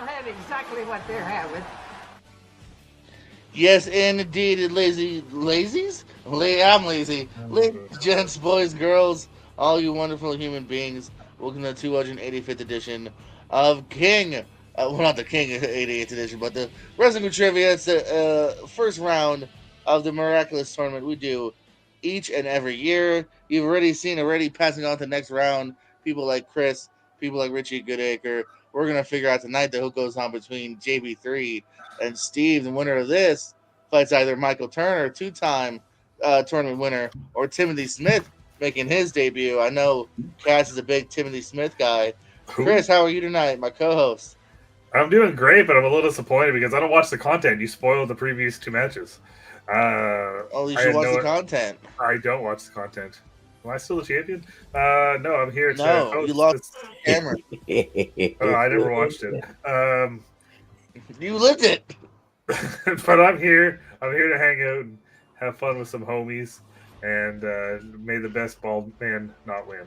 I'll have exactly what they're having. Yes, indeed, lazies? I'm lazy. Ladies, gents, boys, girls, all you wonderful human beings, welcome to the 285th edition of King. Well, not the King 88th edition, but the Wrestling Trivia. It's the first round of the miraculous tournament we do each and every year. You've already seen passing on to the next round. People like Chris, people like Richie Goodacre. We're gonna figure out tonight who goes on between JB3 and Steve. The winner of this fights either Michael Turner, two-time tournament winner, or Timothy Smith making his debut. I know Cass is a big Timothy Smith guy. Chris, how are you tonight, my co-host? I'm doing great, but I'm a little disappointed because I don't watch the content. You spoiled the previous two matches. Oh, you I should had watch no. the content. I don't watch the content. Am I still the champion? No, I'm here to No, host you lost this. the camera. I never watched it. You lived it. But I'm here. I'm here to hang out and have fun with some homies, and may the best bald man not win.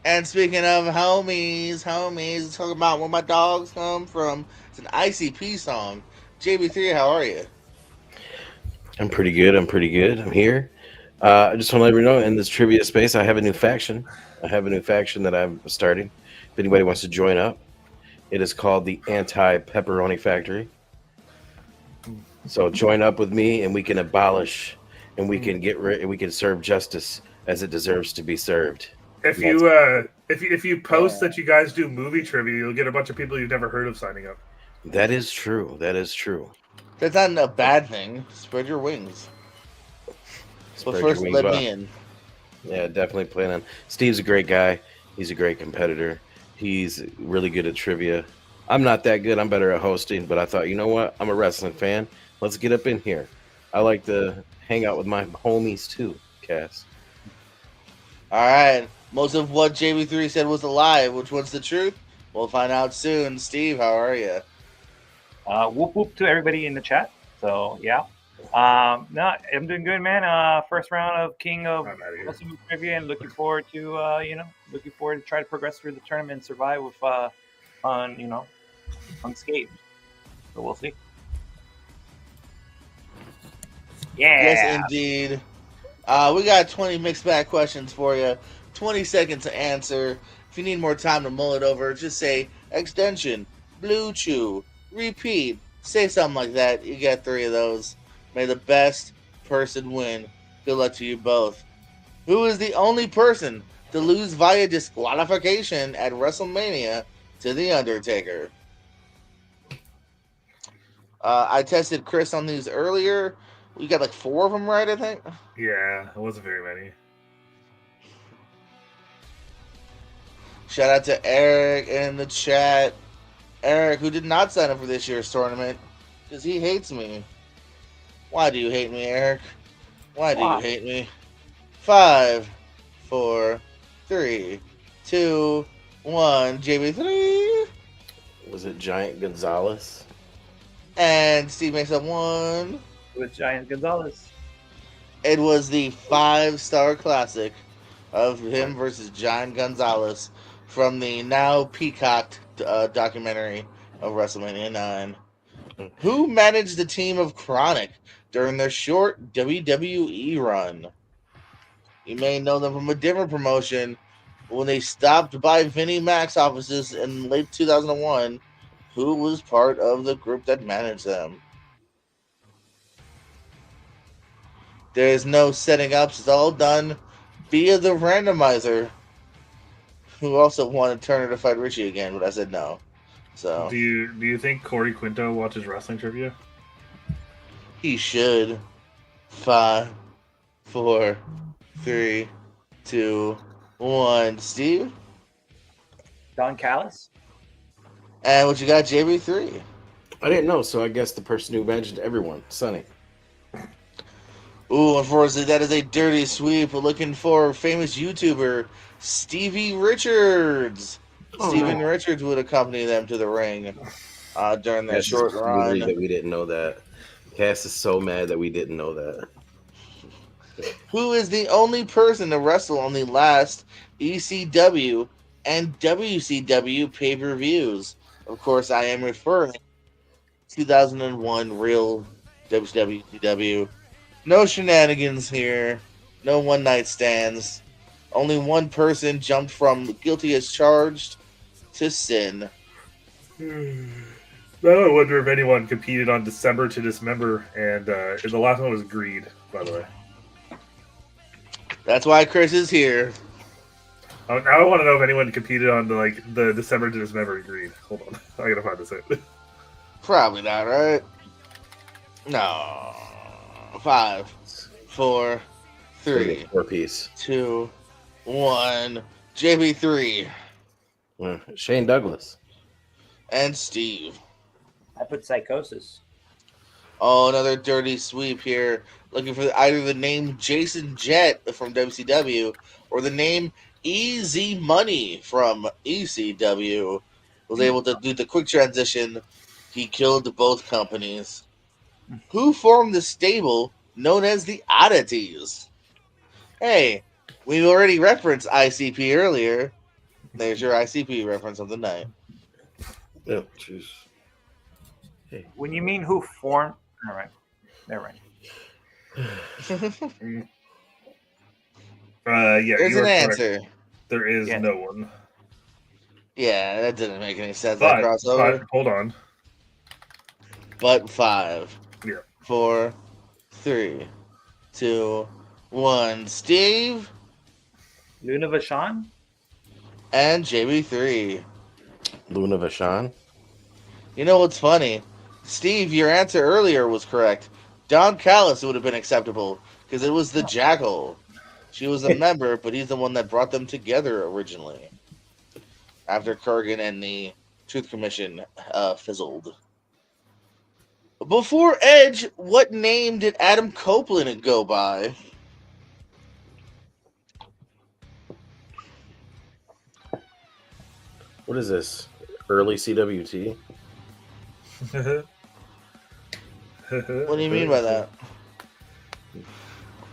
And speaking of homies, talking about where my dogs come from. It's an ICP song. JB3, how are you? I'm pretty good. I'm here. I just want to let you know, in this trivia space, I have a new faction. That I'm starting. If anybody wants to join up, it is called the Anti-Pepperoni Factory. So join up with me, and we can abolish, and we can get rid, and we can serve justice as it deserves to be served. If you post that you guys do movie trivia, you'll get a bunch of people you've never heard of signing up. That is true. That's not a bad thing. Spread your wings. But first, let me in. Yeah, definitely plan on. Steve's a great guy. He's a great competitor. He's really good at trivia. I'm not that good. I'm better at hosting. But I thought, you know what? I'm a wrestling fan. Let's get up in here. I like to hang out with my homies too, Cass. All right. Most of what JB3 said was a lie. Which one's the truth? We'll find out soon. Steve, how are you? Whoop whoop to everybody in the chat. So yeah, no, I'm doing good, man. First round of King of Wrestling Trivia, and looking forward to try to progress through the tournament and survive with unscathed. So we'll see. Yeah. Yes, indeed. We got 20 mixed bag questions for you. 20 seconds to answer. If you need more time to mull it over, just say extension, blue chew, repeat. Say something like that. You get 3 of those. May the best person win. Good luck to you both. Who is the only person to lose via disqualification at WrestleMania to The Undertaker? I tested Chris on these earlier. We got like 4 of them right, I think. Yeah, it wasn't very many. Shout out to Eric in the chat. Eric, who did not sign up for this year's tournament because he hates me. Why do you hate me, Eric? Why do you hate me? 5, 4, 3, 2, 1. JB3. Was it Giant Gonzalez? And Steve makes up 1. With Giant Gonzalez. It was the 5-star classic of him versus Giant Gonzalez from the now peacocked documentary of WrestleMania 9. Who managed the team of Chronic during their short WWE run? You may know them from a different promotion. When they stopped by Vinnie Mac's offices in late 2001, who was part of the group that managed them? There's no setting ups. It's all done via the randomizer, who also wanted Turner to fight Richie again, but I said no. So do you think Corey Quinto watches wrestling trivia? He should. 5, 4, 3, 2, 1. Steve? Don Callis? And what you got, JB3? I didn't know, so I guess the person who mentioned everyone, Sonny. Ooh, unfortunately, that is a dirty sweep. We're looking for famous YouTuber Stevie Richards. Steven Richards would accompany them to the ring during that short run. That we didn't know that. Cass is so mad that we didn't know that. Who is the only person to wrestle on the last ECW and WCW pay-per-views? Of course, I am referring to 2001 real WWTW. No shenanigans here. No one night stands. Only one person jumped from guilty as charged to sin. Now I wonder if anyone competed on December to Dismember, and the last one was Greed, by the way. That's why Chris is here. Now I want to know if anyone competed on the December to Dismember and Greed. Hold on, I gotta find this out. Probably not, right? No. 5, 4, 3, 4-piece. 2, 1. JB3 Shane Douglas. and Steve. I put Psychosis. Oh, another dirty sweep here. Looking for either the name Jason Jett from WCW or the name Easy Money from ECW. Was able to do the quick transition. He killed both companies. Who formed the stable known as the Oddities? Hey, we already referenced ICP earlier. There's your ICP reference of the night. Oh, jeez. When you mean who formed, all right, never mind. Yeah, There's you an are correct. answer. There is Yeah. no one. Yeah, that didn't make any sense. That But crossover. hold on. But 5, Yeah. 4, 3, 2, 1. Steve Luna Vachon? and JB3. Luna Vachon. You know what's funny? Steve, your answer earlier was correct. Don Callis would have been acceptable because it was the Jackal. She was a member, but he's the one that brought them together originally. After Kurgan and the Truth Commission fizzled. Before Edge, what name did Adam Copeland go by? What is this? Early CWT? What do you mean by that?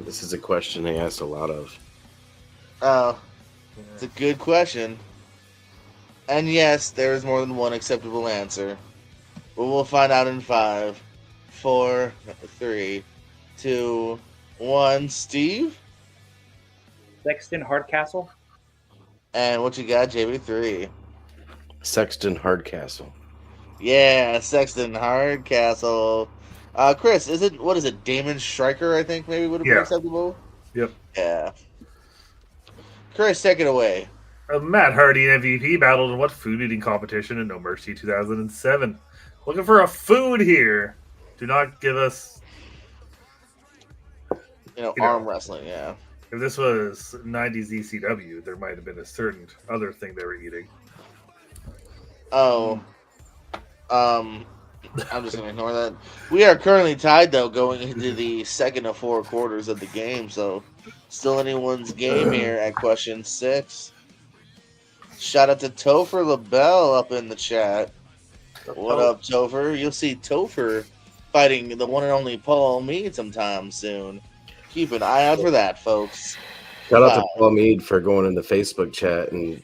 This is a question they asked a lot of. Oh, it's a good question. And yes, there is more than one acceptable answer. But we'll find out in 5, 4, 3, 2, 1. Steve? Sexton Hardcastle? And what you got, JB3? Sexton Hardcastle. Yeah, Sexton Hardcastle. Chris, what is it, Damon Stryker, I think maybe would have been Yeah. acceptable? Yep. Yeah. Chris, take it away. Matt Hardy and MVP battled in what food eating competition in No Mercy 2007? Looking for a food here. Do not give us. Arm wrestling, yeah. If this was 90s ECW, there might have been a certain other thing they were eating. Oh. I'm just going to ignore that. We are currently tied, though, going into the second of 4 quarters of the game, so still anyone's game here at question 6. Shout out to Topher LaBelle up in the chat. What up, Topher? You'll see Topher fighting the one and only Paul Mead sometime soon. Keep an eye out for that, folks. Shout out to Paul Mead for going in the Facebook chat and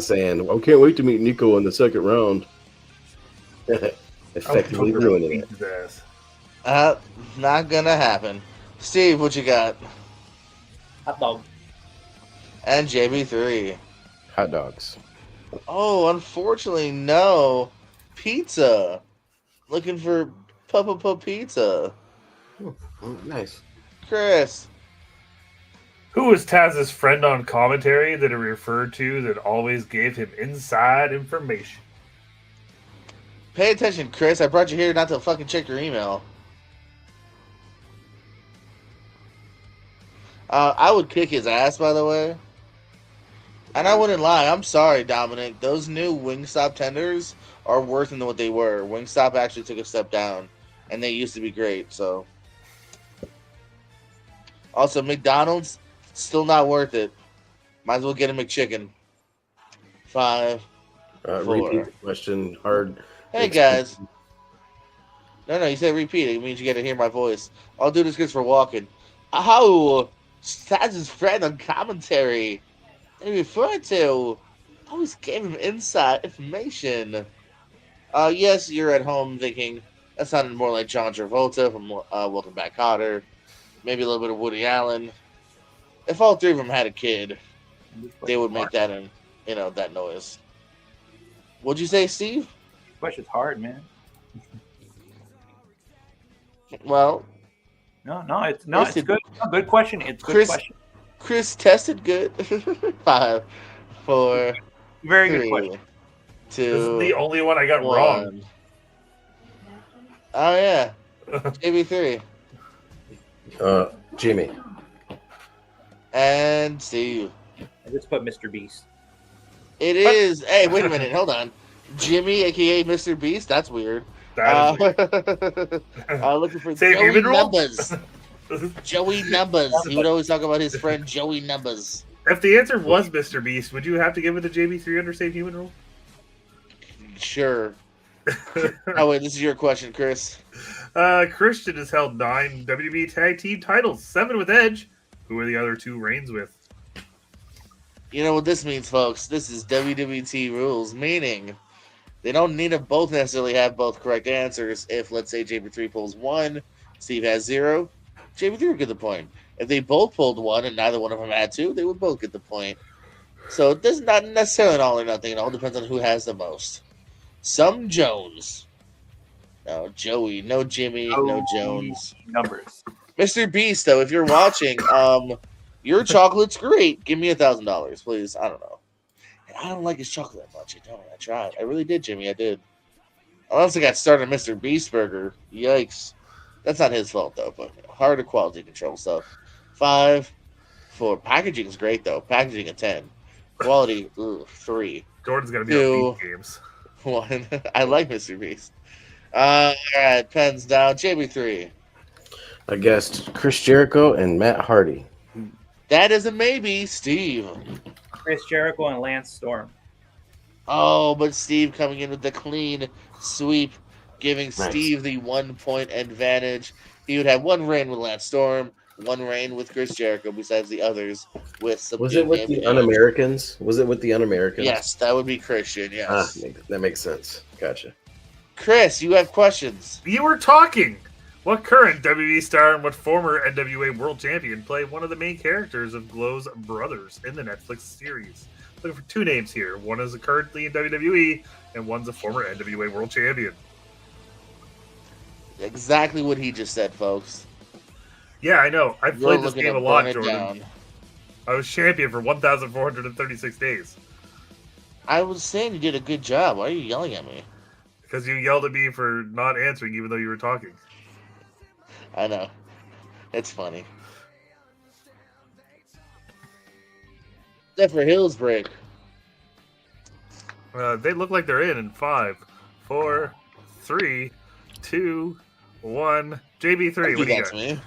saying, I can't wait to meet Nico in the second round. Effectively ruining it. Not gonna happen. Steve, what you got? Hot dog. And JB3. Hot dogs. Oh, unfortunately, no. Pizza. Looking for Papa Pizza. Nice. Chris. Who was Taz's friend on commentary that he referred to that always gave him inside information? Pay attention, Chris. I brought you here not to fucking check your email. I would kick his ass, by the way. And I wouldn't lie. I'm sorry, Dominic. Those new Wingstop tenders are worse than what they were. Wingstop actually took a step down. And they used to be great, so. Also, McDonald's, still not worth it. Might as well get a McChicken. 5, 4. Repeat the question. Hard. Hey, guys. No, you said repeat. It means you got to hear my voice. I'll do this because for walking. Oh, Taz's friend on commentary. They referred to always gave him inside information. Yes, you're at home thinking that sounded more like John Travolta from Welcome Back, Kotter. Maybe a little bit of Woody Allen. If all three of them had a kid, they would make that that noise. What'd you say, Steve? This question's hard, man. Well, It's Chris, good. Good question. It's a good Chris, question. Chris tested good. 5, 4, Very good 3, question. This is 2, the only one I got 1. wrong. Oh yeah, JB3 Jimmy. and Steve. I just put Mr. Beast. It is. Hey, wait a minute. Hold on. Jimmy, aka Mr. Beast. That's weird. That is weird. Looking for Same Joey human rule? Numbers. Joey Numbers. He would always talk about his friend Joey Numbers. If the answer was Mr. Beast, would you have to give it to JB3 under same human rule? Sure. Oh wait, this is your question, Chris. Christian has held 9 WWE Tag Team titles, 7 with Edge. Who are the other 2 reigns with? You know what this means, folks? This is WWT rules, meaning they don't need to both necessarily have both correct answers. If, let's say, JB3 pulls 1, Steve has 0, JB3 would get the point. If they both pulled 1 and neither one of them had 2, they would both get the point. So it does not necessarily an all or nothing. It all depends on who has the most. Some Jones. No, Joey. No Jimmy. No Jones. Numbers. Mr. Beast, though, if you're watching, your chocolate's great. Give me $1,000, please. I don't know. I don't like his chocolate that much. I don't. I tried. I really did, Jimmy. I did. I honestly got started on Mr. Beast Burger. Yikes. That's not his fault, though, but harder quality control stuff. 5, 4. Packaging is great, though. Packaging a 10. Quality, 3. Jordan's going to be 2, on beat games. 1. I like Mr. Beast. All right, pens down. JB3. I guessed Chris Jericho and Matt Hardy. That is a maybe, Steve. Chris Jericho and Lance Storm. Oh, but Steve coming in with the clean sweep, giving Steve the 1 point advantage. He would have 1 reign with Lance Storm, 1 reign with Chris Jericho, besides the others with some. Was it with the Un-Americans? Was it with the Un-Americans? Yes, that would be Christian, yes. That makes sense. Gotcha. Chris, you have questions. You were talking. What current WWE star and what former NWA World Champion played one of the main characters of Glow's brothers in the Netflix series? Looking for 2 names here. One is currently in WWE, and one's a former NWA World Champion. Exactly what he just said, folks. Yeah, I know. I've played this game a lot, Jordan. Down. I was champion for 1,436 days. I was saying you did a good job. Why are you yelling at me? Because you yelled at me for not answering even though you were talking. I know. It's funny. Except for Hillsbreak. They look like they're in 5, 4, 3, 2, 1. JB3, what do you got? Me.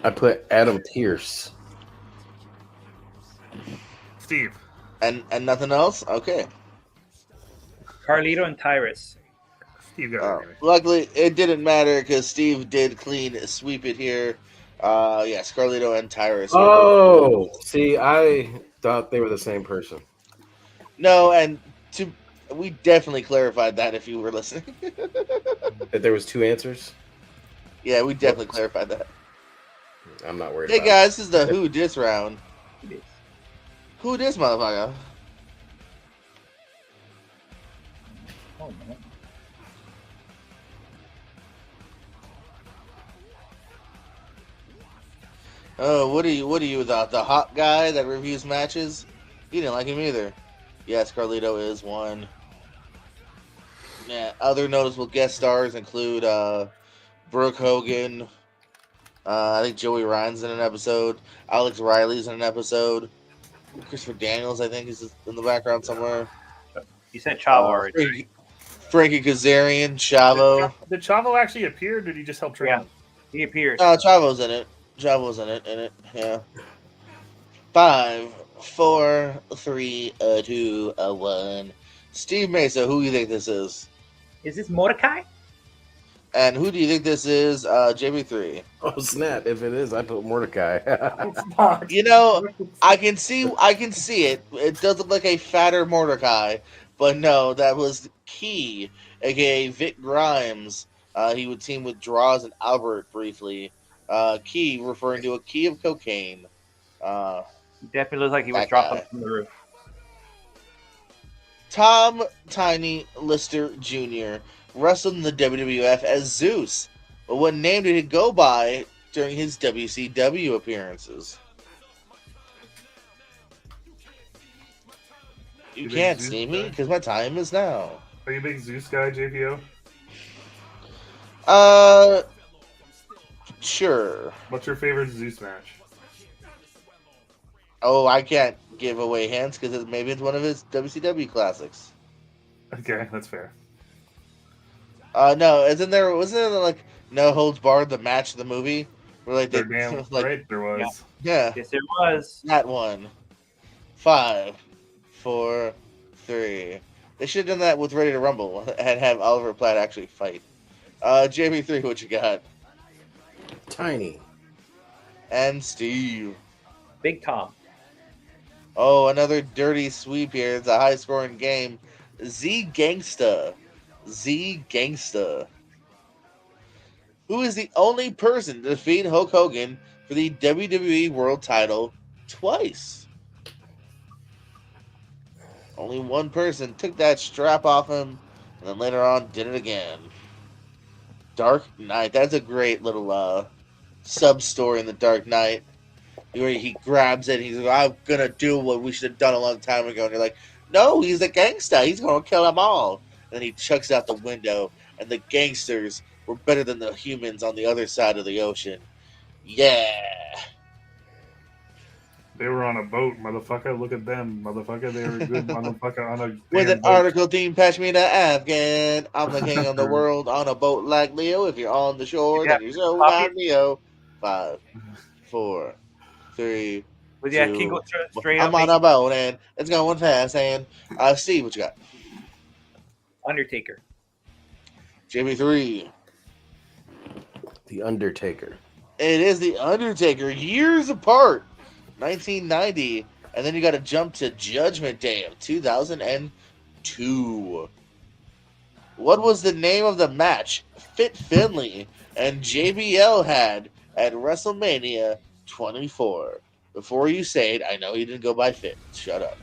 I put Adam Pearce. Steve. And nothing else? Okay. Carlito and Tyrus. Steve got it. Luckily, it didn't matter because Steve did clean sweep it here. Yes, Carlito and Tyrus. Oh, see, I thought they were the same person. No, and we definitely clarified that if you were listening. That there was 2 answers? Yeah, we definitely clarified that. I'm not worried Hey about guys, this is the Who Dis round. It is. Who dis, motherfucker? Oh, man. Oh, what are you the hot guy that reviews matches? You didn't like him either. Yes, Carlito is 1. Yeah, other noticeable guest stars include Brooke Hogan. I think Joey Ryan's in an episode. Alex Riley's in an episode. Christopher Daniels, I think, is in the background somewhere. You said Chavo already. Frankie Kazarian, Chavo. Did Chavo actually appear, or did he just help train? Yeah, he appears. Chavo's in it. Chavo's in it. Yeah. 5, 4, 3, 2, 1. Steve Mesa, who do you think this is? Is this Mordecai? And who do you think this is? JB3. Oh snap! If it is, I put Mordecai. It's not. You know, I can see it. It does look like a fatter Mordecai, but no, that was key aka Vic Grimes. He would team with Draws and Albert briefly. Key, referring to a key of cocaine. He definitely looks like he was That dropped guy. from the roof. Tom Tiny Lister Jr. wrestled in the WWF as Zeus, but what name did he go by during his WCW appearances? You You can't big see Zeus me guy? because my time is now. Are you a big Zeus guy, JPO? Sure. What's your favorite Zeus match? Oh, I can't give away hints because maybe it's one of his WCW classics. Okay, that's fair. No, wasn't there like No Holds Barred, the match of the movie? Where like they They're damn like right there was. yeah, Yes, it was. that one. 5, 4, 3. They should have done that with Ready to Rumble and have Oliver Platt actually fight. JB3, what you got? Tiny. And Steve. Big Tom. Oh, another dirty sweep here. It's a high-scoring game. Z Gangsta. Z Gangsta. Who is the only person to defeat Hulk Hogan for the WWE World Title twice? Only one person took that strap off him, and then later on did it again. Dark Knight. That's a great little sub-story in the Dark Knight. Where he grabs it, and he's like, I'm gonna do what we should have done a long time ago. And you're like, no, he's a gangster. He's gonna kill them all. And then he chucks out the window, and the gangsters were better than the humans on the other side of the ocean. Yeah. They were on a boat, motherfucker. Look at them, motherfucker. They were good, motherfucker, on a With damn an boat. article team, patch me to Afghan. I'm the king of the world on a boat like Leo. If you're on the shore, Yeah. then you're so Copy not it. Leo. 5, 4, 3, But yeah, 2. King goes straight I'm up. on a boat, and it's going fast. And Steve, what you got? Undertaker. JB3. The Undertaker. It is The Undertaker, years apart, 1990. And then you got to jump to Judgment Day of 2002. What was the name of the match Fit Finley and JBL had at WrestleMania 24? Before you say it, I know you didn't go by Fit. Shut up.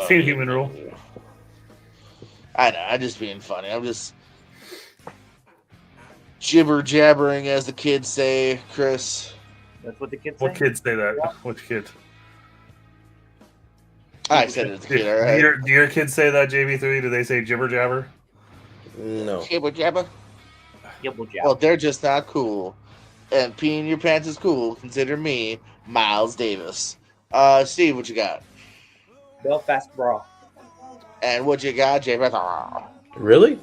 Same human rule. I know, I'm just being funny. I'm just jibber jabbering, as the kids say, Chris. That's what the kids say. What kids say that? Which kid? I said it as a kid, all right? Do your kids say that, JB3? Do they say jibber jabber? No. Jibber jabber? Yibble jab. Well, they're just not cool. And peeing your pants is cool. Consider me Miles Davis. Steve, what you got? Belfast Brawl. And what you got, Jay? Really?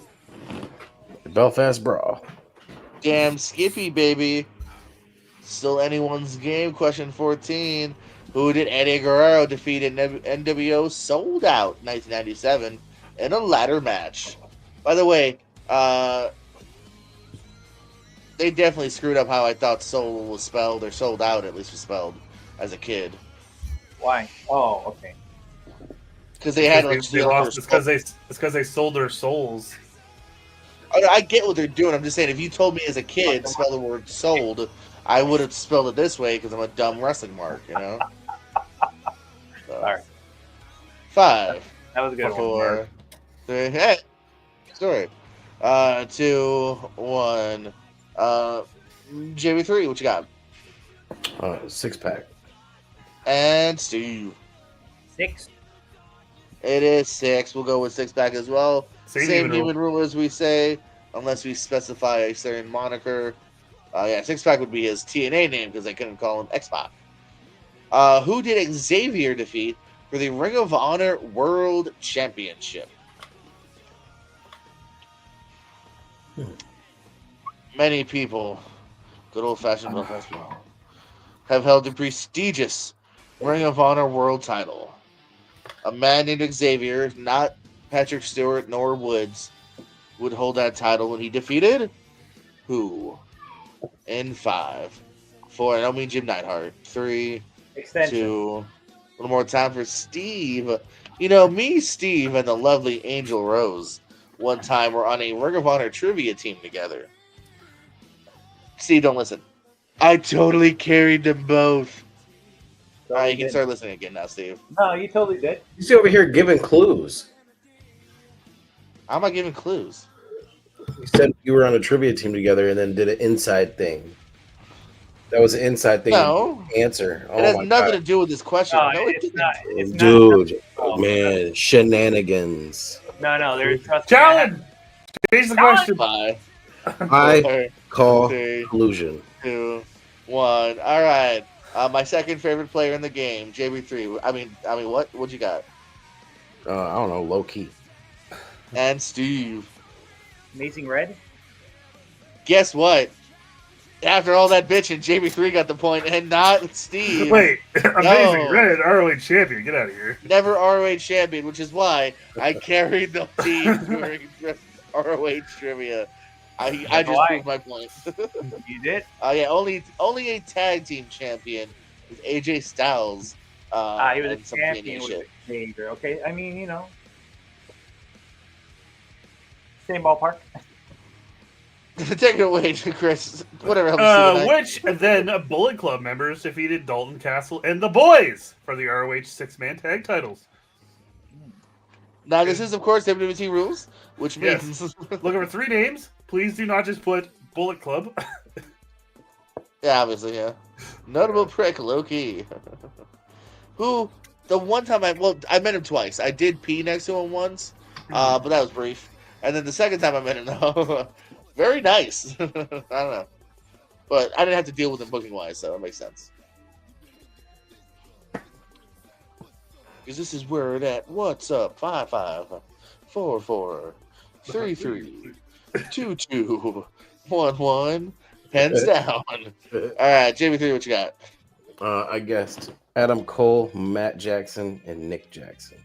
The Belfast Brawl. Damn Skippy, baby. Still anyone's game. Question 14. Who did Eddie Guerrero defeat in NWO Sold Out 1997 in a ladder match? By the way, they definitely screwed up how I thought Soul was spelled, or Sold Out at least was spelled as a kid. Why? Oh, okay. Because they had like They lost. It's because they sold their souls. I get what they're doing. I'm just saying, if you told me as a kid spell the word sold, I would have spelled it this way because I'm a dumb wrestling mark, you know. So, All right. 5, That was a good 4, one. 3. Hey, sorry. 2, 1. JB3, what you got? 6-pack. And Steve. 6. It is 6. We'll go with 6-pack as well. Same human rule as we say, unless we specify a certain moniker. 6-pack would be his TNA name because they couldn't call him X-Pac. Who did Xavier defeat for the Ring of Honor World Championship? Many people, good old-fashioned Belfast people, have held the prestigious Ring of Honor World title. A man named Xavier, not Patrick Stewart nor Woods, would hold that title when he defeated who? In 5, 4. I don't mean Jim Neidhart. 3, Extension. 2. One more time for Steve. You know, me, Steve, and the lovely Angel Rose one time were on a Ring of Honor trivia team together. Steve, don't listen. I totally carried them both. All right, you can start listening again now, Steve. No, you totally did. You see over here giving clues. How am I giving clues? You said you were on a trivia team together and then did an inside thing. That was an inside thing. No. Answer. Oh It has my nothing God. to do with this question. No, No, it it's didn't. not. It's Dude, not. man, shenanigans. No, there's Challenge! Change the question. 5, I 4, call 3, collusion. 2, 1. All right. My second favorite player in the game, JB3. I mean, what? What you got? I don't know, low key. And Steve. Amazing Red. Guess what? After all that bitching, JB3 got the point, and not Steve. Wait, amazing No. Red ROH champion. Get out of here. Never ROH champion, which is why I carried the team during ROH trivia. I just proved my point. You did. Yeah, only a tag team champion is AJ Styles. He was a and some champion TNA with shit. Xavier. Okay, I mean, you know, same ballpark. Take it away, Chris. Whatever helps you tonight. Which then Bullet Club members defeated Dalton Castle and the Boys for the ROH 6-man tag titles. Now, this is, of course, WWT rules, which Yes. means... Looking for 3 names. Please do not just put Bullet Club. Yeah, obviously, yeah. Notable prick, low-key. Who, the one time I met him twice. I did pee next to him once, but that was brief. And then the second time I met him, though, very nice. I don't know. But I didn't have to deal with him booking-wise, so it makes sense. Because this is where it at. What's up? 5-5, 4-4, 3-3, 2-2, 1-1. Hands down. All right, JB3, what you got? I guessed Adam Cole, Matt Jackson, and Nick Jackson.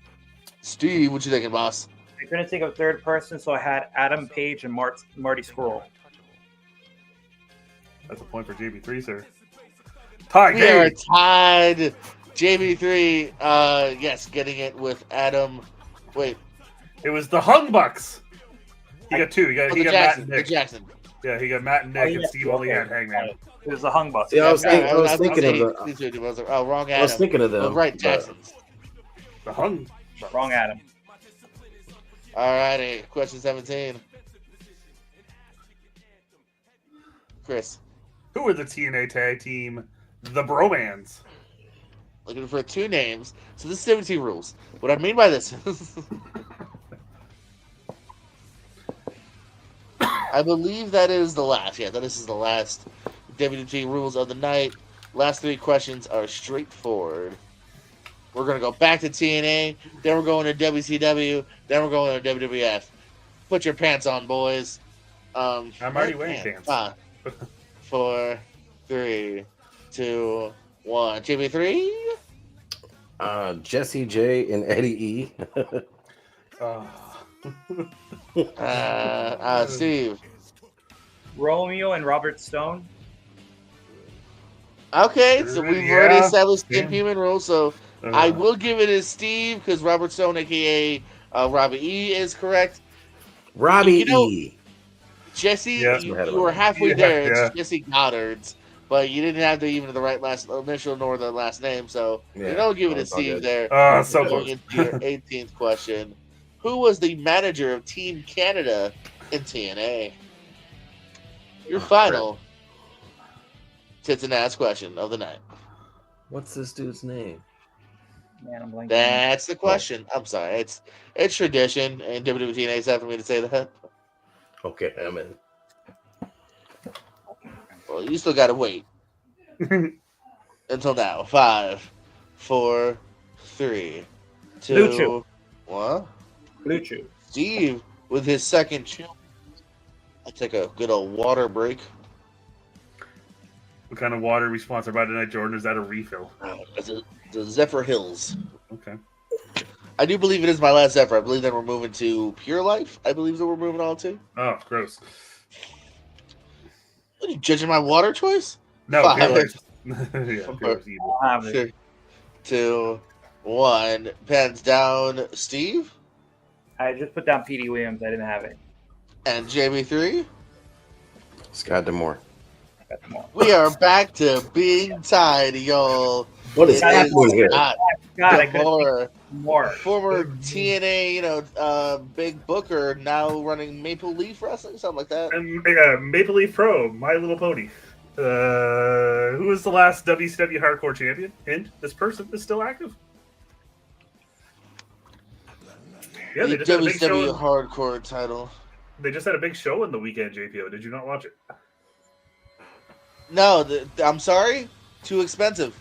Steve, what you thinking, boss? I couldn't think of third person, so I had Adam Page and Marty Scurll. That's a point for JB3, sir. Tie We are game. tied. JB3, yes, getting it with Adam. Wait. It was the Hung Bucks. He got 2. He got Matt Jackson. and The Nick. Jackson. Yeah, he got Matt and Nick, and Steve only had Hangman. It was the Hung Bucks. Yeah, I was thinking of wrong Adam. I was thinking of them. Oh, right, but- Jackson's. The Hung. Wrong Adam. All righty, question 17. Chris, Who were the TNA tag team? The Bromans. looking for 2 names. So this is 17 rules. What I mean by this I believe that is the last. Yeah, this is the last WWT rules of the night. Last 3 questions are straightforward. We're going to go back to TNA, then we're going to WCW, then we're going to WWF. Put your pants on, boys. I'm already wearing pants. 5, 4, 3, 2, 1. JB3? Jesse J and Eddie E. Steve. Romeo and Robert Stone. Okay, so we've Yeah. already established the Yeah. inhuman rule, so I will give it to Steve because Robert Stone, aka Robbie E, is correct. Robbie You know- E. Jesse, Yeah. you were halfway Yeah, there. yeah. It's Jesse Goddard's, but you didn't have the right last initial nor the last name, so Yeah, you don't give it to it's all Steve good. there. So Going close. into your 18th question. Who was the manager of Team Canada in TNA? Your final tits and ass question of the night. What's this dude's name? Man, I'm blanking. That's the question. I'm sorry. It's tradition, and WWT for me to say that. Okay, I'm in. Well, you still gotta wait until now. 5, 4, 3, 2, Lucha. 1. Blue Chew. Steve with his second chill. I take a good old water break. What kind of water are we sponsored by tonight, Jordan? Is that a refill? The Zephyr Hills. Okay. I do believe it is my last Zephyr. I believe that we're moving to Pure Life. I believe that we're moving on to. Oh, gross. Are you judging my water choice? No, 5, Pure Life. Yeah, Pure Life's evil. I'll have it. 2, 1. Pens down, Steve. I just put down P.D. Williams. I didn't have it. And JB3. Scott Demore. I got them all. We are back to being tied, y'all. What is It happening here? Scott God, I couldn't Demore, think more. former TNA, big booker, now running Maple Leaf Wrestling, something like that. And Maple Leaf Pro, My Little Pony. Who was the last WCW Hardcore Champion? And this person is still active. Yeah, The they just had a big show. WCW Hardcore title. They just had a big show in the weekend, JPO. Did you not watch it? No, I'm sorry, too expensive.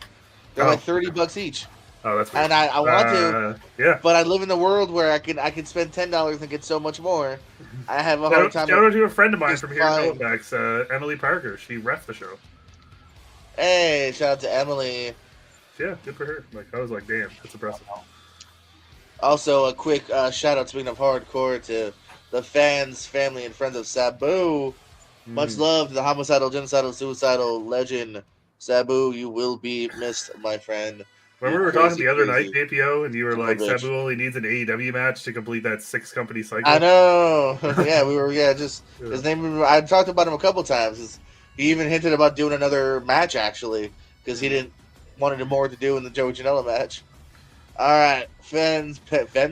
They're Oh. like $30 each, Oh, that's weird. and I want to, Yeah. but I live in the world where I can spend $10 and get so much more. I have a hard time. Shout out to a friend of mine Just from here in fine. Halifax, Emily Parker. She refed the show. Hey, shout out to Emily. Yeah, good for her. Like I was like, damn, that's impressive. Also, a quick shout out, speaking of hardcore, to the fans, family, and friends of Sabu. Much love to the homicidal, genocidal, suicidal legend. Sabu, you will be missed, my friend. Remember we were You talking crazy, the other night, crazy JPO, and you were like, bitch. Sabu only needs an AEW match to complete that 6-company cycle. I know. Yeah, we were. Yeah, just Yeah. his name. I talked about him a couple times. He even hinted about doing another match actually, because he didn't wanted more to do in the Joey Janela match. All right, Fens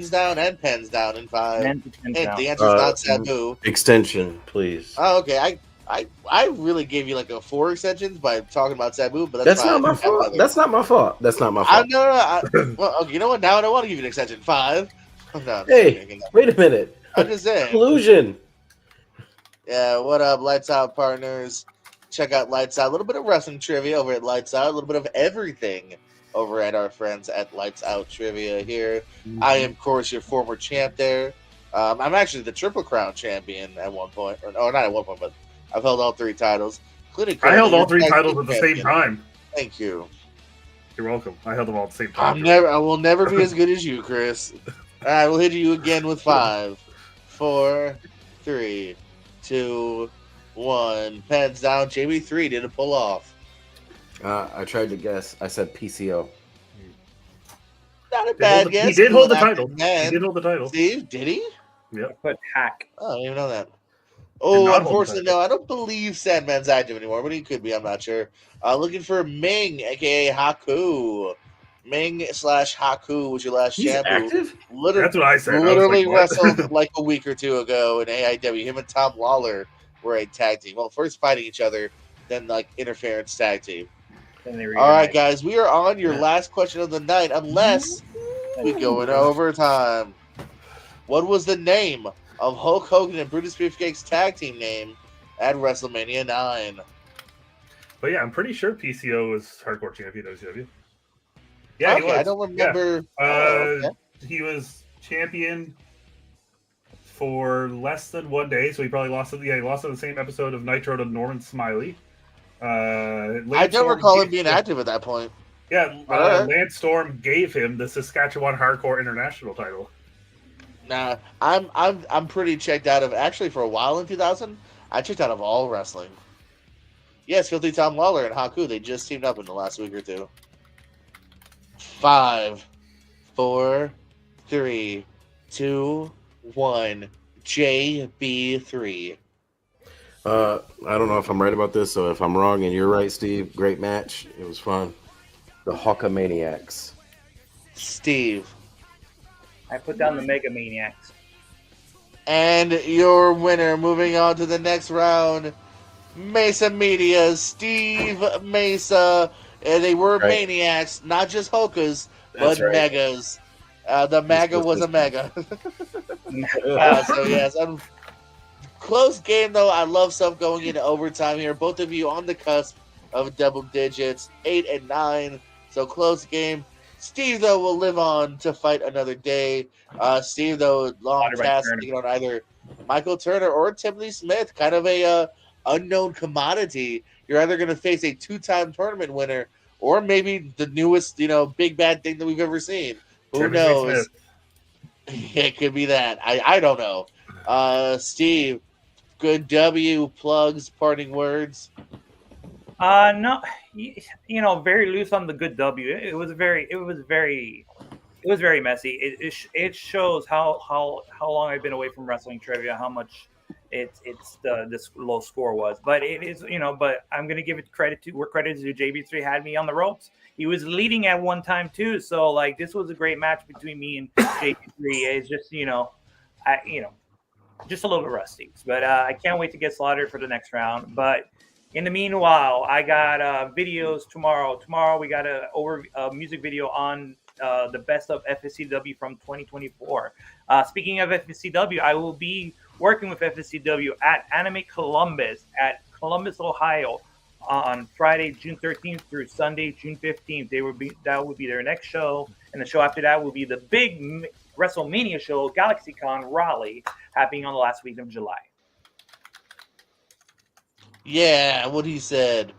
down and Pens down in 5. And And the answer is not Sabu. Extension, please. Oh, okay. I really gave you like a 4 extensions by talking about Sabu, but That's fine. not my fault. That's not my fault. That's not my I fault. know. Well, okay, you know what? Now I don't want to give you an extension. 5. No, I'm just Hey, kidding. wait a minute. I'm just saying. Collusion. Yeah, what up, Lights Out partners? Check out Lights Out. A little bit of wrestling trivia over at Lights Out. A little bit of everything over at our friends at Lights Out Trivia here. I am, of course, your former champ there. I'm actually the Triple Crown champion at one point. Or not at one point, but I've held all 3 titles. Including I held all your 3 tag titles team at the same champion. time. Thank you. You're welcome. I held them all at the same time. I will never be as good as you, Chris. All right, we'll hit you again with 5, 4, 3, 2, 1. Pens down. JB3 didn't pull off. I tried to guess. I said PCO. Not a bad guess. He did hold the Still an title. active man. He did hold the title. Steve, did he? I put hack. Oh, I didn't even know that. Did Oh, not hold the unfortunately, title. no. I don't believe Sandman's active anymore, but he could be. I'm not sure. Looking for Ming, aka Haku. Ming / Haku was your last He's champ. active? That's what I said. I was Literally like, what? wrestled like a week or 2 ago in AIW. Him and Tom Lawler were a tag team. Well, first fighting each other, then like interference tag team. Then they All right, reunite. guys, we are on your last question of the night, unless we go in overtime. What was the name of Hulk Hogan and Brutus Beefcake's tag team name at WrestleMania 9? But yeah, I'm pretty sure PCO was hardcore champion WCW. Yeah, he Okay, was. I don't remember. Yeah. Oh, okay. He was champion for less than 1 day, so he probably lost it. Yeah, he lost in the same episode of Nitro to Norman Smiley. I don't recall him being active at that point. Yeah, Alright. Lance Storm gave him the Saskatchewan Hardcore International title. Nah, I'm pretty checked out of. Actually, for a while in 2000, I checked out of all wrestling. Yes, Filthy Tom Lawler and Haku, they just teamed up in the last week or 2. 5, 4, 3, 2, 1. JB3. I don't know if I'm right about this, so if I'm wrong and you're right, Steve, great match. It was fun. The Hulkamaniacs. Steve. I put down the Mega Maniacs. And your winner, moving on to the next round, Mesa Media, Steve Mesa. And they were Right. maniacs, not just Hulkas, That's but right. megas. The mega was a mega. So yes, close game though. I love stuff going into overtime here. Both of you on the cusp of double digits, 8 and 9. So close game. Steve though will live on to fight another day. Steve though, long Water by task Turner. taking on either Michael Turner or Timothy Smith, kind of a unknown commodity. You're either going to face a 2-time tournament winner or maybe the newest, big bad thing that we've ever seen. Who Timothy knows? Smith. It could be that. I don't know. Steve, good W, plugs, parting words. No, very loose on the good W. It was very It was very messy. It shows how long I've been away from wrestling trivia, how much this low score was. But it is, but I'm gonna give it credit to where credit is due. JB3 had me on the ropes. He was leading at one time too. So like this was a great match between me and JB3. It's just just a little bit rusty. But I can't wait to get slaughtered for the next round. But in the meanwhile, I got videos tomorrow. Tomorrow we got a music video on the best of FSCW from 2024. Speaking of FSCW, I will be working with FSCW at Anime Columbus at Columbus, Ohio, on Friday, June 13th through Sunday, June 15th. That will be their next show, and the show after that will be the big WrestleMania show, GalaxyCon Raleigh, happening on the last week of July. Yeah, what he said.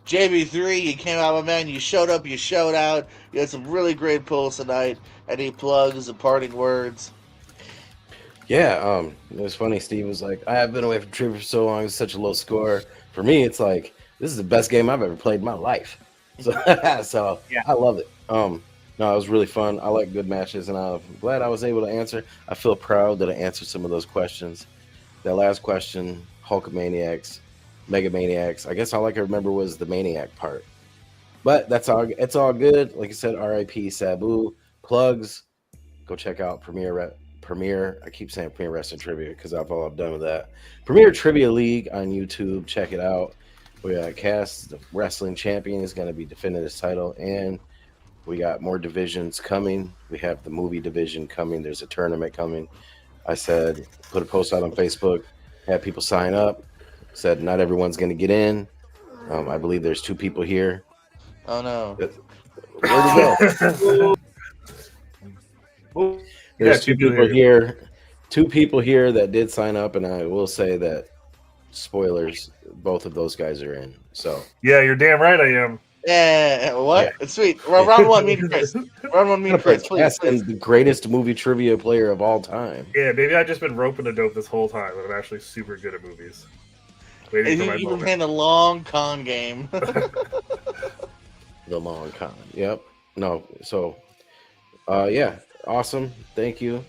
JB3, you came out, my man. You showed up, you showed out. You had some really great pulls tonight. Any plugs and parting words? Yeah, it was funny. Steve was like, I have been away from trivia for so long. It's such a low score. For me, it's like, this is the best game I've ever played in my life. So, yeah. I love it. No, it was really fun. I like good matches, and I'm glad I was able to answer. I feel proud that I answered some of those questions. That last question, Hulkamaniacs, Mega Maniacs. I guess all I can remember was the Maniac part. But that's all. It's all good. Like I said, R.I.P. Sabu. Plugs. Go check out Premier. I keep saying Premier Wrestling Trivia because I've done with that. Premier Trivia League on YouTube. Check it out. We got Cass, the wrestling champion, is going to be defending his title, and we got more divisions coming. We have the movie division coming. There's a tournament coming. I said, put a post out on Facebook, have people sign up. Said not everyone's going to get in. I believe there's 2 people here. Oh no! Where'd he go? There's 2 people here. 2 people here that did sign up, and I will say that spoilers, both of those guys are in. So yeah, you're damn right I am. Yeah, what? Yeah. It's sweet. Round 1, me and Chris. Round 1, me and Chris. Please. The greatest movie trivia player of all time. Yeah, maybe I've just been roping the dope this whole time, but I'm actually super good at movies. Waiting for my moment. Playing a long con game. The long con. Yep. No. So, yeah. Awesome. Thank you.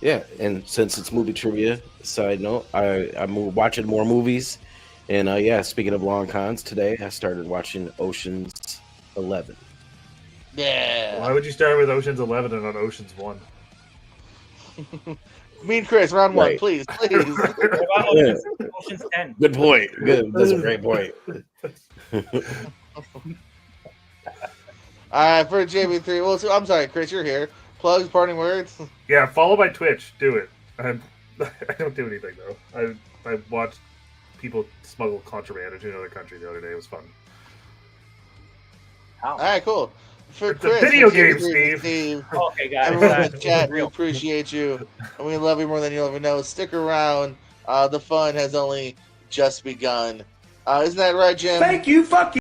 Yeah. And since it's movie trivia, side note, I'm watching more movies. And yeah, speaking of long cons, today I started watching Ocean's 11. Yeah. Why would you start with Ocean's 11 and not Ocean's 1? Me and Chris, round 1, please. Yeah. Ocean's 10. Good point. Good. That's a great point. All right, for JB3. Well, so, I'm sorry, Chris, you're here. Plugs, parting words. Yeah, follow my Twitch. Do it. I don't do anything though. I watched people smuggle contraband into another country the other day. It was fun. All right, cool. For it's Chris, a video game, Steve. Okay, guys. Everyone in the chat, we appreciate you, and we love you more than you'll ever know. Stick around. The fun has only just begun. Isn't that right, Jim? Thank you. Fuck you.